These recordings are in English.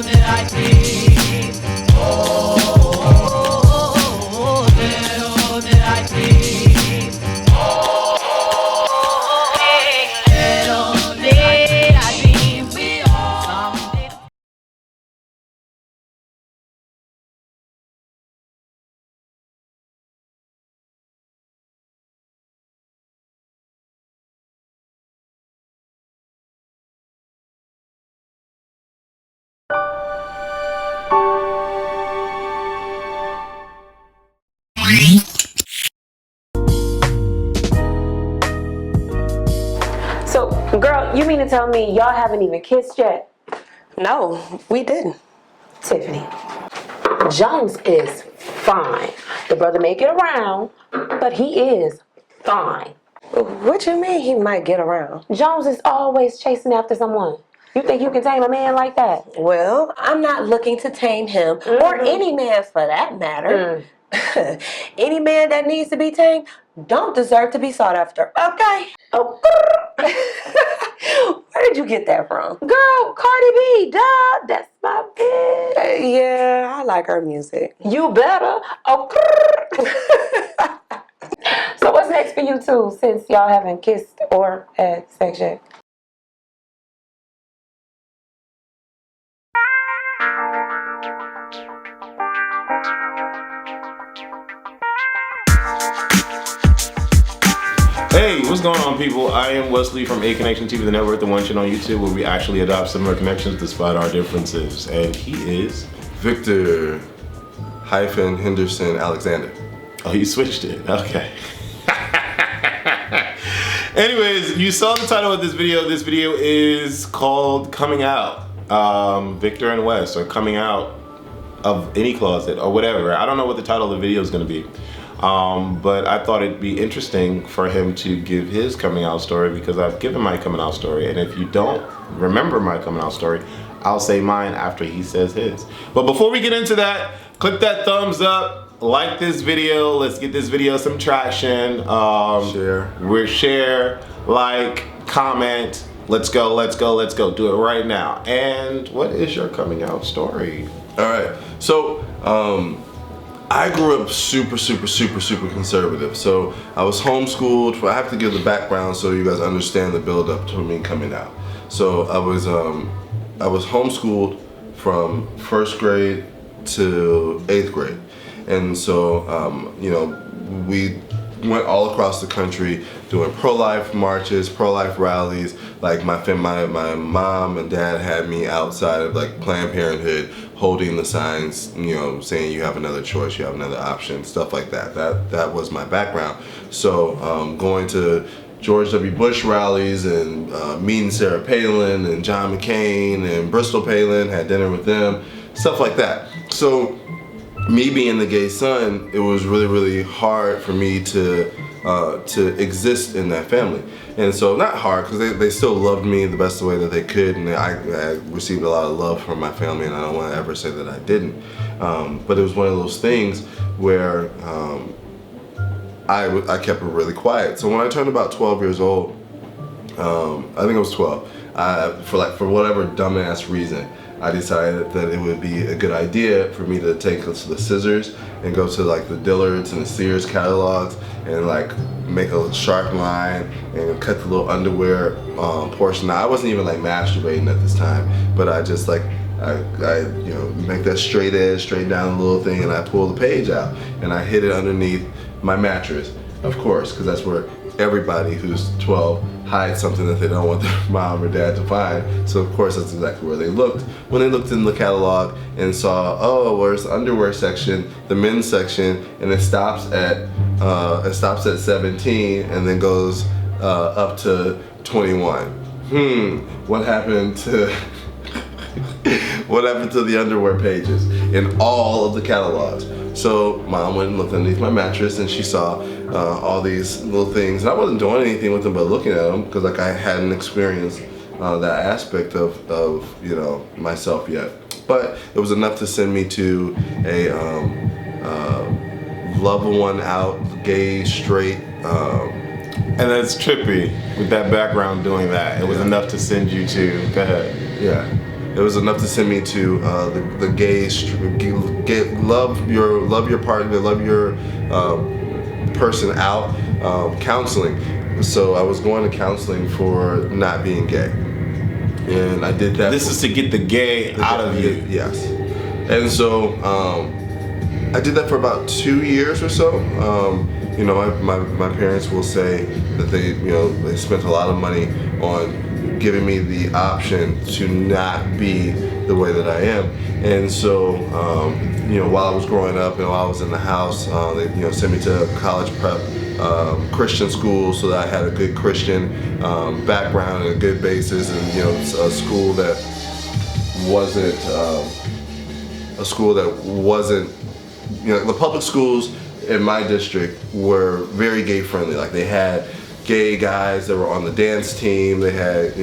that I dream. Oh, little did I dream. Oh, little did I dream. We all someday. So, girl, you mean to tell me y'all haven't even kissed yet? No, we didn't. Tiffany, Jones is fine. The brother may get around, but he is fine. What you mean he might get around? Jones is always chasing after someone. You think you can tame a man like that? Well, I'm not looking to tame him, or any man for that matter. Any man that needs to be tamed don't deserve to be sought after, okay? Oh, Where did you get that from? girl, Cardi B, duh, that's my bitch. Yeah, I like her music. You better. Oh, so what's next for you two since y'all haven't kissed or had sex yet? Hey, what's going on, people? I am Wesley from A Connection TV, the network, the one channel on YouTube where we actually adopt similar connections despite our differences. And he is Victor Henderson Alexander. Oh, you switched it. Okay. Anyways, you saw the title of this video. This video is called Coming Out. Victor and Wes are coming out of any closet or whatever. I don't know what the title of the video is going to be. But I thought it'd be interesting for him to give his coming out story because I've given my coming out story. And if you don't remember my coming out story, I'll say mine after he says his. But before we get into that, click that thumbs up, like this video. Let's get this video some traction. Share, like, comment. Let's go, let's go, let's go. Do it right now. And what is your coming out story? All right, so I grew up super conservative. So I was homeschooled. I have to give the background so you guys understand the build up to me coming out. So I was homeschooled from 1st grade to 8th grade. And so, you know, we went all across the country doing pro-life marches, pro-life rallies. Like my mom and dad had me outside of like Planned Parenthood holding the signs, you know, saying you have another choice, you have another option, stuff like that. That was my background. So going to George W. Bush rallies and meeting Sarah Palin and John McCain and Bristol Palin, had dinner with them, stuff like that. So me being the gay son, it was really hard for me to exist in that family. And so, not hard, because they still loved me the best way that they could, and I received a lot of love from my family, and I don't want to ever say that I didn't. But it was one of those things where I kept it really quiet. So when I turned about 12 years old, I think I was 12, for whatever dumbass reason, I decided that it would be a good idea for me to take the scissors and go to like the Dillard's and the Sears catalogs and like make a sharp line and cut the little underwear portion. Now, I wasn't even like masturbating at this time, but I just like I you know, make that straight edge, straight down the little thing, and I pull the page out and I hid it underneath my mattress, of course, because that's where everybody who's 12 hides something that they don't want their mom or dad to find. So of course that's exactly where they looked. When they looked in the catalog and saw, oh, where's the underwear section, the men's section, and it stops at 17 and then goes up to 21. What happened to what happened to the underwear pages in all of the catalogs? So mom went and looked underneath my mattress and she saw all these little things. And I wasn't doing anything with them but looking at them because like I hadn't experienced that aspect of you know, myself yet. But it was enough to send me to a love one out, gay, straight. And that's trippy with that background doing that. It was enough to send you to, go ahead. Yeah. it was enough to send me to the love your partner, love your person out, counseling. So I was going to counseling for not being gay, and I did that. This is to get the gay out of you. Yes. And so I did that for about 2 years or so. You know, my parents will say that they spent a lot of money on giving me the option to not be the way that I am. And so, while I was growing up and while I was in the house, they sent me to college prep Christian school so that I had a good Christian background and a good basis, and a school that wasn't the public schools in my district were very gay friendly. Like, they had gay guys that were on the dance team, they had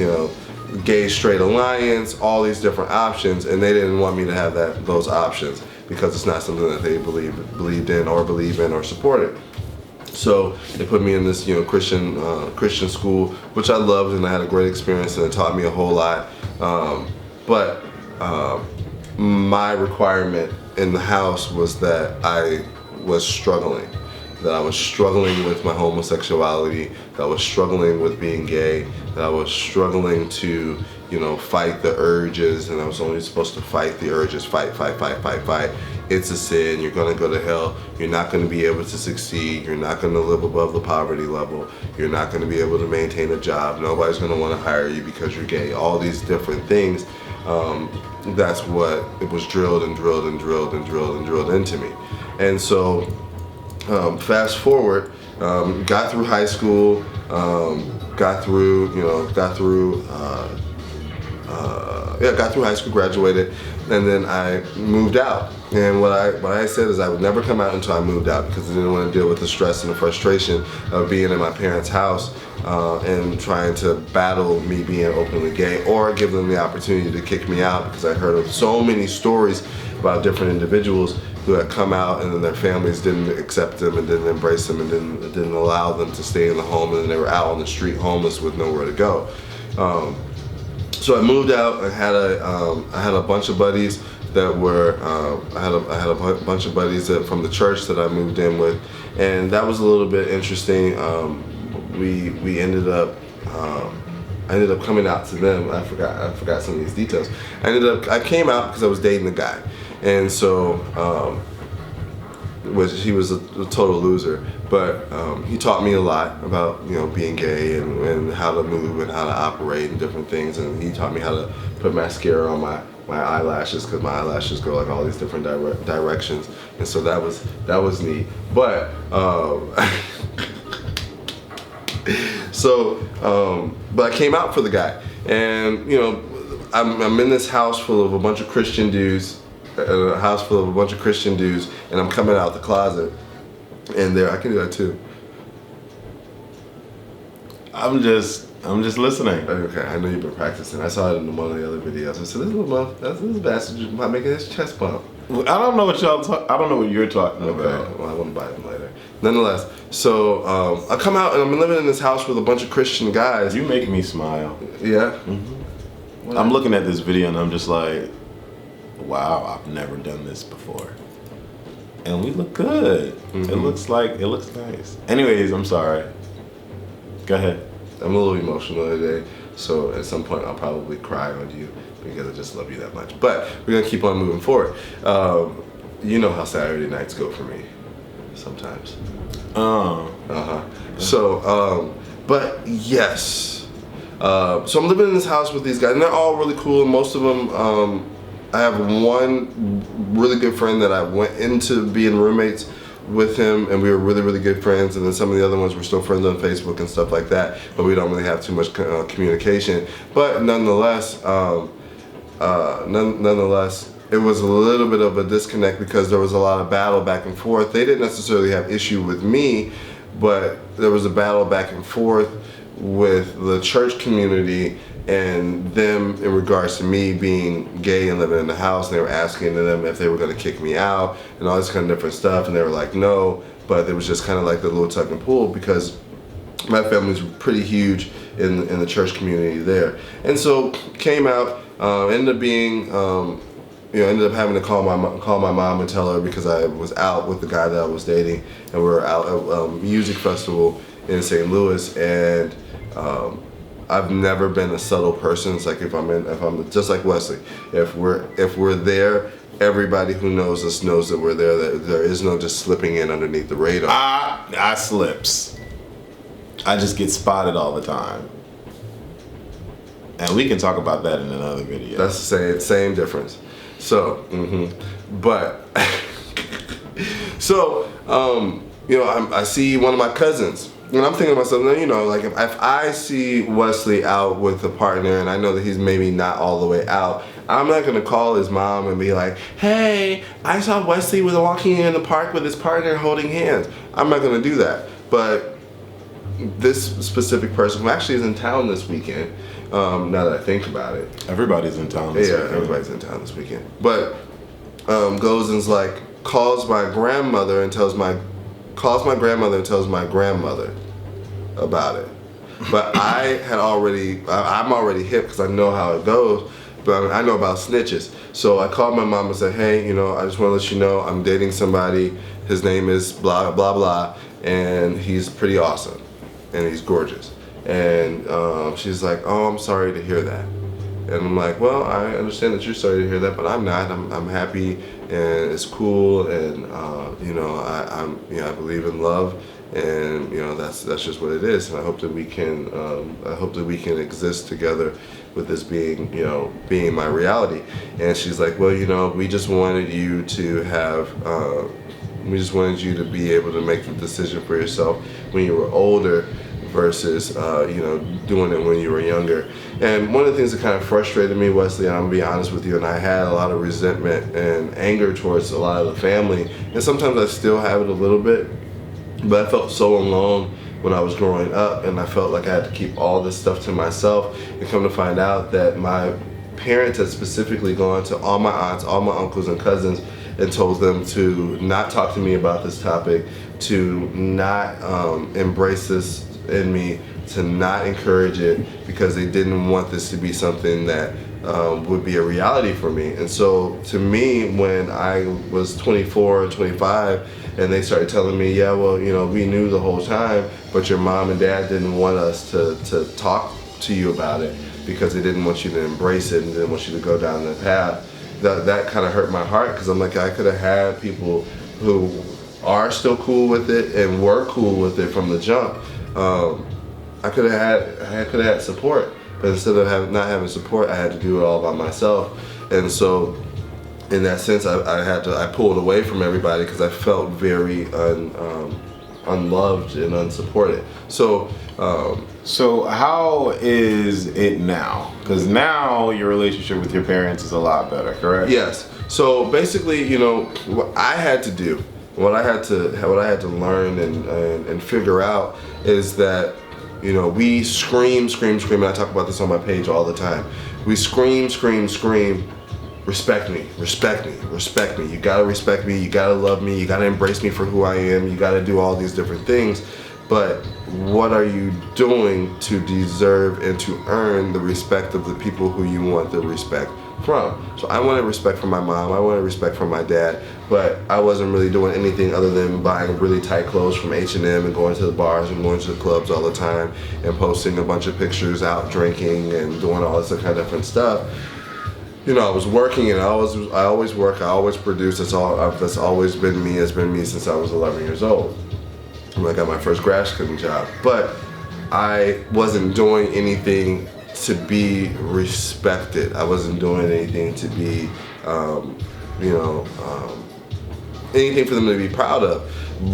gay straight alliance, all these different options, and they didn't want me to have those options because it's not something that they believed in or believe in or supported. So they put me in this Christian school, which I loved, and I had a great experience, and it taught me a whole lot. But my requirement in the house was that I was struggling. That I was struggling with my homosexuality, that I was struggling with being gay, that I was struggling to, fight the urges, and I was only supposed to fight the urges, fight. It's a sin, you're gonna go to hell, you're not gonna be able to succeed, you're not gonna live above the poverty level, you're not gonna be able to maintain a job, nobody's gonna wanna hire you because you're gay, all these different things. That's what it was drilled into me. And so, fast forward, got through high school, got through high school, graduated, and then I moved out. And what I said is I would never come out until I moved out, because I didn't want to deal with the stress and the frustration of being in my parents' house and trying to battle me being openly gay, or give them the opportunity to kick me out, because I heard of so many stories about different individuals who had come out and then their families didn't accept them and didn't embrace them and didn't allow them to stay in the home, and then they were out on the street homeless with nowhere to go. So I moved out. I had a bunch of buddies that were I had a bunch of buddies from the church that I moved in with, and that was a little bit interesting. We ended up I ended up coming out to them. I forgot some of these details. I came out because I was dating a guy, and so he was a total loser, but he taught me a lot about being gay and how to move and how to operate and different things, and he taught me how to put mascara on my eyelashes, because my eyelashes go like all these different directions, and so that was neat. But but I came out for the guy, and I'm in this house full of a bunch of Christian dudes. And I'm coming out the closet, and I can do that too. I'm just listening. Okay, I know you've been practicing. I saw it in one of the other videos. I said, this bastard just making his chest bump. I don't know what I don't know what you're talking about. Okay, well, I won't buy them later. Nonetheless, so I come out and I'm living in this house with a bunch of Christian guys. You make me smile. Yeah? Mm-hmm. I'm looking at this video and I'm just like, wow, I've never done this before. And we look good. Mm-hmm. It looks nice. Anyways, I'm sorry. Go ahead. I'm a little emotional today, so at some point I'll probably cry on you because I just love you that much. But we're gonna keep on moving forward. You know how Saturday nights go for me sometimes. So, but yes. So I'm living in this house with these guys, and they're all really cool, and most of them, I have one really good friend that I went into being roommates with him, and we were really, really good friends, and then some of the other ones were still friends on Facebook and stuff like that, but we don't really have too much communication. But nonetheless, it was a little bit of a disconnect because there was a lot of battle back and forth. They didn't necessarily have issue with me, but there was a battle back and forth with the church community and them in regards to me being gay and living in the house. And they were asking them if they were going to kick me out and all this kind of different stuff, and they were like, no. But it was just kind of like the little tug and pull, because my family's pretty huge in the church community there. And so came out, Ended up being, ended up having to call my mom and tell her because I was out with the guy that I was dating, and we were out at a music festival in St. Louis, and I've never been a subtle person. It's like if I'm just like Wesley, if we're there, everybody who knows us knows that we're there. That there is no just slipping in underneath the radar. I slips. I just get spotted all the time. And we can talk about that in another video. That's the same difference. So, but so I see one of my cousins. And I'm thinking to myself, like if I see Wesley out with a partner and I know that he's maybe not all the way out, I'm not gonna call his mom and be like, hey, I saw Wesley walking in the park with his partner holding hands. I'm not gonna do that. But this specific person who actually is in town this weekend, now that I think about it. Everybody's in town this weekend. Everybody's in town this weekend. But goes and's like, calls my grandmother and tells my grandmother about it. But I'm already hip because I know how it goes, but I know about snitches. So I called my mom and said, hey, I just want to let you know I'm dating somebody. His name is blah, blah, blah, and he's pretty awesome, and he's gorgeous. And she's like, oh, I'm sorry to hear that. And I'm like, well, I understand that you're sorry to hear that, but I'm not. I'm happy, and it's cool, and I believe in love, and that's just what it is. And I hope that we can exist together with this being my reality. And she's like, well, we just wanted you to have. We just wanted you to be able to make the decision for yourself when you were older versus doing it when you were younger. And one of the things that kind of frustrated me, Wesley, I'm gonna be honest with you, and I had a lot of resentment and anger towards a lot of the family, and sometimes I still have it a little bit, but I felt so alone when I was growing up, and I felt like I had to keep all this stuff to myself, and come to find out that my parents had specifically gone to all my aunts, all my uncles and cousins, and told them to not talk to me about this topic, to not embrace this in me, to not encourage it, because they didn't want this to be something that would be a reality for me. And so to me, when I was 24 and 25 and they started telling me, yeah, well, we knew the whole time, but your mom and dad didn't want us to talk to you about it because they didn't want you to embrace it and didn't want you to go down that path, that kind of hurt my heart, because I'm like, I could have had people who are still cool with it and were cool with it from the jump. I could have had support, but instead of not having support, I had to do it all by myself. And so, in that sense, I pulled away from everybody because I felt very unloved and unsupported. So how is it now? Because now your relationship with your parents is a lot better, correct? Yes. So basically, what I had to do, what I had to learn and figure out is that, we scream, and I talk about this on my page all the time. We scream, respect me. You gotta respect me, you gotta love me, you gotta embrace me for who I am, you gotta do all these different things. But what are you doing to deserve and to earn the respect of the people who you want the respect from? So I wanted respect from my mom, I wanted respect from my dad, but I wasn't really doing anything other than buying really tight clothes from H&M and going to the bars and going to the clubs all the time and posting a bunch of pictures out drinking and doing all this kind of different stuff. I was working, and I always work, I always produce. That's always been me. It's been me since I was 11 years old. When I got my first grass cutting job. But I wasn't doing anything to be respected. I wasn't doing anything to be, anything for them to be proud of.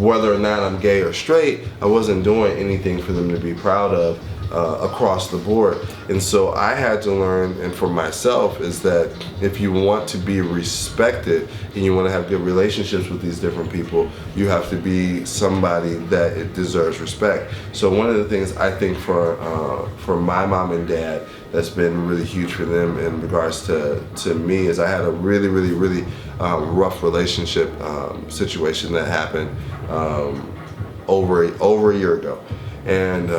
Whether or not I'm gay or straight, I wasn't doing anything for them to be proud of across the board. And so I had to learn, and for myself, is that if you want to be respected and you want to have good relationships with these different people, you have to be somebody that it deserves respect. So one of the things I think for my mom and dad that's been really huge for them in regards to me is I had a really rough relationship situation that happened over a year ago. And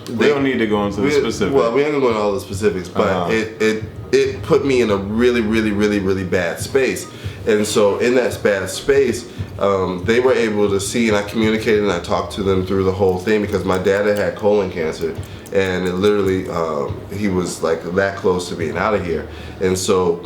We don't need to go into the specifics. Well, we ain't gonna go into all the specifics, but it put me in a really, really, really, really bad space. And so in that bad space, they were able to see, and I communicated and I talked to them through the whole thing because my dad had colon cancer, and it literally, he was like that close to being out of here. And so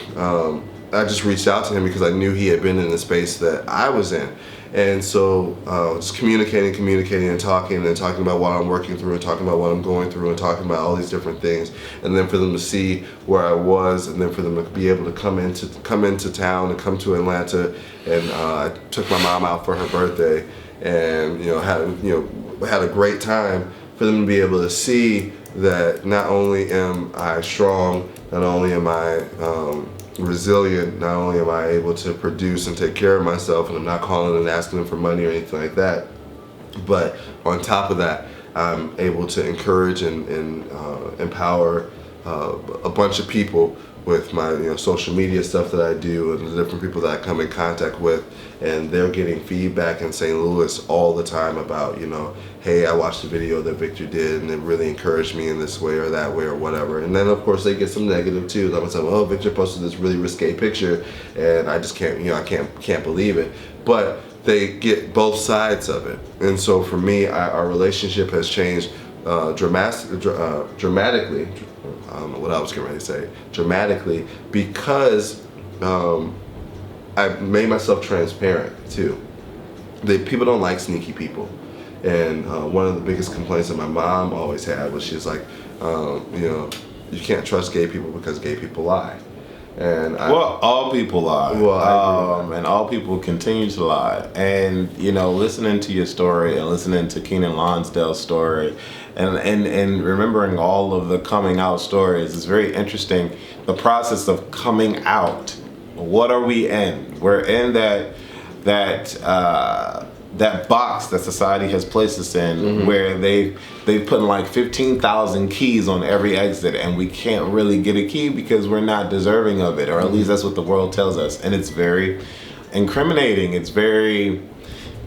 I just reached out to him because I knew he had been in the space that I was in. And so just communicating and talking about what I'm working through and talking about what I'm going through and talking about all these different things. And then for them to see where I was, and then for them to be able to come into town and come to Atlanta. And I took my mom out for her birthday, and had a great time. For them to be able to see that not only am I strong, not only am I resilient, not only am I able to produce and take care of myself, and I'm not calling and asking them for money or anything like that, but on top of that, I'm able to encourage and empower a bunch of people with my social media stuff that I do and the different people that I come in contact with, and they're getting feedback in St. Louis all the time about, hey, I watched the video that Victor did and it really encouraged me in this way or that way or whatever. And then of course they get some negative too. Like, oh, Victor posted this really risque picture and I just can't, I can't believe it. But they get both sides of it. And so for me, our relationship has changed dramatically. I don't know what I was getting ready to say. Dramatically, because I made myself transparent too. People don't like sneaky people, and one of the biggest complaints that my mom always had was she's like, you can't trust gay people because gay people lie. And all people lie. Well, and all people continue to lie. And listening to your story and listening to Keenan Lonsdale's story, and remembering all of the coming out stories is very interesting. The process of coming out. What are we in? We're in that box that society has placed us in, where they've put like 15,000 keys on every exit, and we can't really get a key because we're not deserving of it, or at least that's what the world tells us. And it's very incriminating. It's very,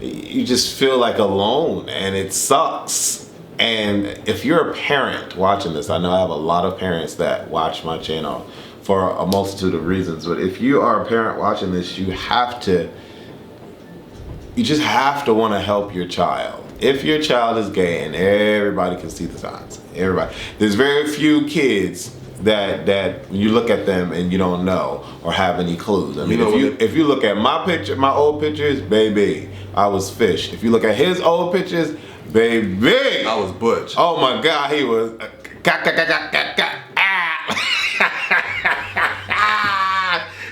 you just feel like alone, and it sucks. And if you're a parent watching this, I know I have a lot of parents that watch my channel for a multitude of reasons, but if you are a parent watching this, you just have to want to help your child. If your child is gay, and everybody can see the signs, there's very few kids that you look at them and you don't know or have any clues. I mean, if you look at my old pictures, baby, I was fish. If you look at his old pictures, baby, I was butch. Oh my God, he was.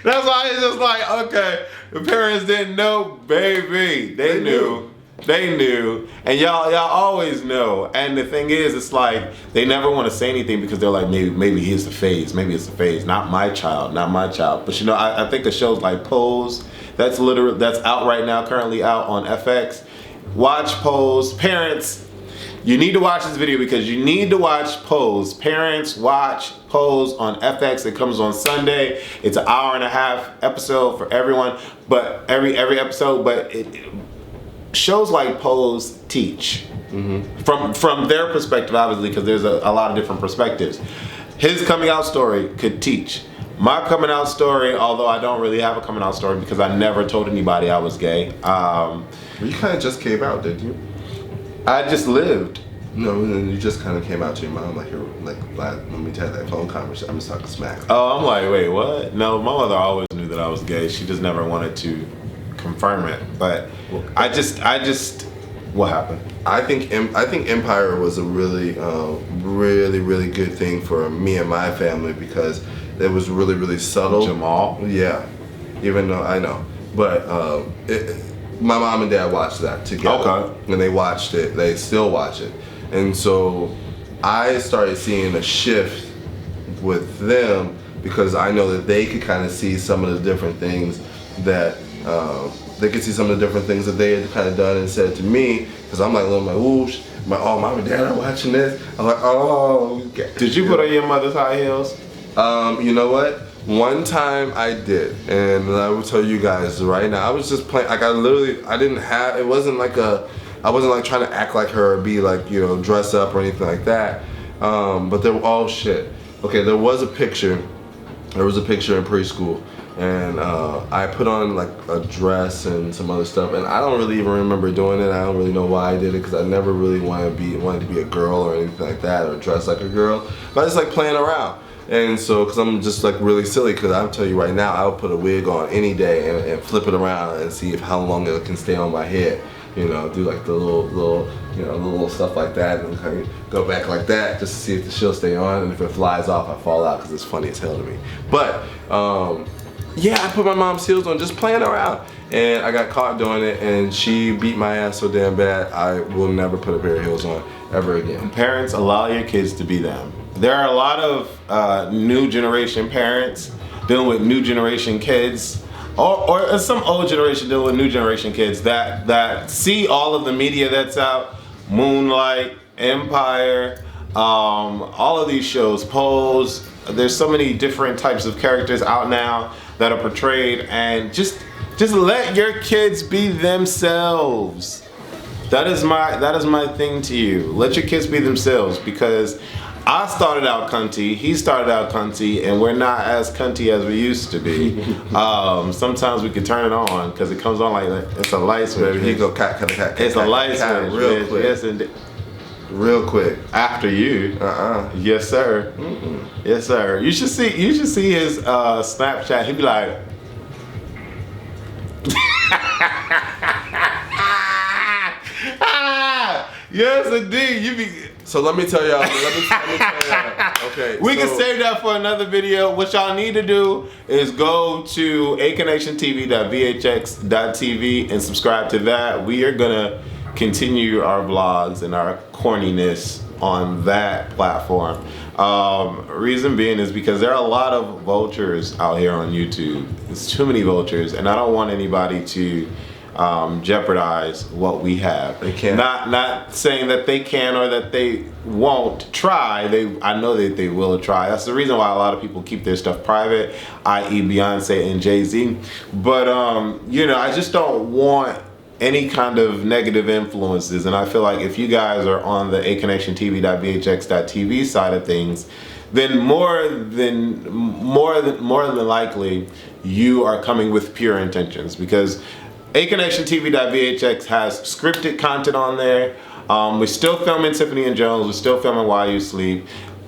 That's why it's just like, okay, the parents didn't know, baby. They knew. And y'all always know. And the thing is, it's like they never want to say anything because they're like, maybe it's a phase. Maybe it's a phase. Not my child. But I think the shows like Pose, that's out right now, currently out on FX. Watch Pose. Parents, you need to watch this video because you need to watch Pose. Parents, watch Pose on FX. It comes on Sunday. It's an hour-and-a-half episode for everyone, but every episode. But shows like Pose teach from their perspective, obviously, because there's a lot of different perspectives. His coming out story could teach. My coming out story, although I don't really have a coming out story because I never told anybody I was gay. You kind of just came out, didn't you? I just lived. No, you just kind of came out to your mom like let me tell you that phone conversation. I'm just talking smack. Oh, I'm like, wait, what? No, my mother always knew that I was gay. She just never wanted to confirm it. But I just, what happened? I think Empire was a really, really good thing for me and my family because it was really, really subtle. Jamal? Yeah, even though I know, but my mom and dad watched that together. Okay. And they watched it. They still watch it. And so I started seeing a shift with them because I know that they could kind of see some of the different things that they had kind of done and said to me. Because I'm like, ooh, mom and dad are watching this. I'm like, oh. Did you put on your mother's high heels? You know what? One time I did, and I will tell you guys right now. I was just playing. Like I didn't have. It wasn't like a I wasn't like trying to act like her or be like, you know, dress up or anything like that. But there, oh shit. Okay, there was a picture in preschool, and I put on like a dress and some other stuff, and I don't really even remember doing it. I don't really know why I did it, because I never really wanted to be a girl or anything like that, or dress like a girl. But I just like playing around. And so, because I'm just like really silly, because I'll tell you right now, I would put a wig on any day and flip it around and see how long it can stay on my head. You know, do like the little, you know, little stuff like that, and kind of go back like that just to see if the shit'll stay on, and if it flies off, I fall out, because it's funny as hell to me. But yeah, I put my mom's heels on just playing around, and I got caught doing it, and she beat my ass so damn bad, I will never put a pair of heels on ever again. Parents, allow your kids to be them. There are a lot of new generation parents dealing with new generation kids, or some old generation dealing with new generation kids that see all of the media that's out, Moonlight, Empire, all of these shows, Pose. There's so many different types of characters out now that are portrayed, and just let your kids be themselves. That is my thing to you. Let your kids be themselves, because I started out cunty, he started out cunty, and we're not as cunty as we used to be. Sometimes we can turn it on, because it comes on like it's a light switch. Baby, he go cat. It's a light switch, real quick. Yes, and Real quick. after you. Yes, sir. Yes, sir. You should see his Snapchat. He'd be like, yes, indeed. You be. So let me tell y'all. Let me tell y'all. Okay. We can save that for another video. What y'all need to do is go to aknationtv.vhx.tv and subscribe to that. We are gonna continue our vlogs and our corniness on that platform. Reason being is because there are a lot of vultures out here on YouTube. There's too many vultures, and I don't want anybody to jeopardize what we have. They can't. Not saying that they can or that they won't try. I know that they will try. That's the reason why a lot of people keep their stuff private, i.e. Beyonce and Jay-Z. But you know, I just don't want any kind of negative influences, and I feel like if you guys are on the aknationtv.vhx.tv side of things, then more than likely you are coming with pure intentions, because aknationtv.vhx has scripted content on there. We're still filming Tiffany and Jones. We're still filming While You Sleep.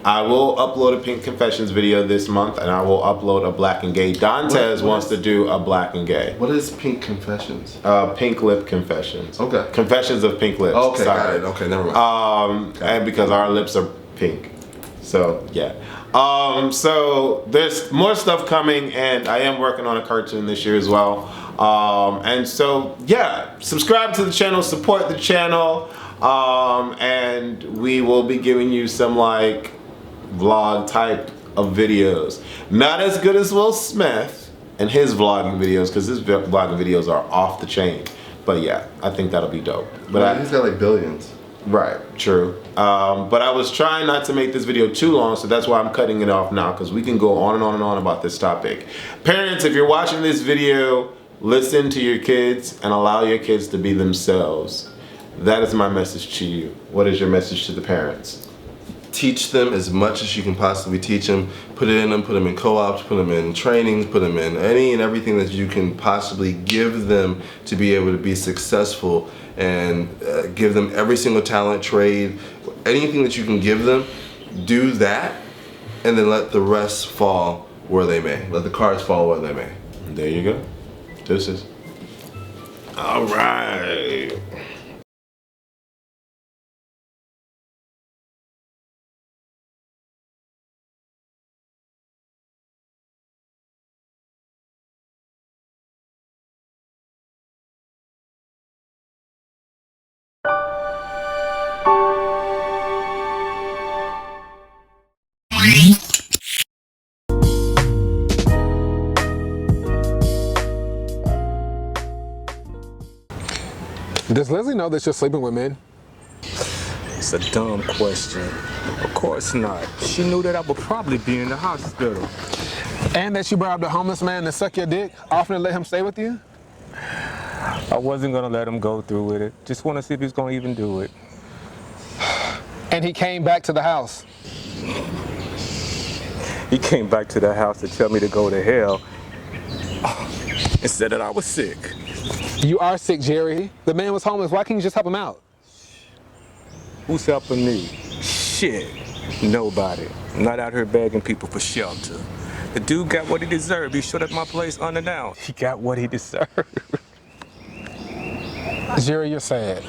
I will upload a Pink Confessions video this month, and I will upload a Black and Gay. Dantes wants to do a Black and Gay. What is Pink Confessions? Pink Lip Confessions. Okay. Confessions of Pink Lips. Okay, Sorry. got it. Okay, never mind. And because our lips are pink. So, yeah. So there's more stuff coming, and I am working on a cartoon this year as well. And so, yeah, subscribe to the channel, support the channel, and we will be giving you some like vlog type of videos. Not as good as Will Smith and his vlogging videos, because his vlogging videos are off the chain. But yeah, I think that'll be dope. But He's got like billions. Right, true. But I was trying not to make this video too long, so that's why I'm cutting it off now, because we can go on and on and on about this topic. Parents, if you're watching this video, listen to your kids and allow your kids to be themselves. That is my message to you. What is your message to the parents? Teach them as much as you can possibly teach them. Put it in them, put them in co-ops, put them in trainings, put them in any and everything that you can possibly give them to be able to be successful, and give them every single talent, trade, anything that you can give them. Do that, and then let the rest fall where they may. Let the cards fall where they may. There you go. Deuces. All right. Does Leslie know that you're sleeping with men? It's a dumb question. Of course not. She knew that I would probably be in the hospital. And that you brought up the homeless man to suck your dick, offering to let him stay with you? I wasn't gonna let him go through with it. Just want to see if he's gonna even do it. And he came back to the house. He came back to the house to tell me to go to hell and said that I was sick. You are sick, Jerry. The man was homeless. Why can't you just help him out? Who's helping me? Shit. Nobody. I'm not out here begging people for shelter. The dude got what he deserved. He showed up my place unannounced. He got what he deserved. Jerry, you're sad.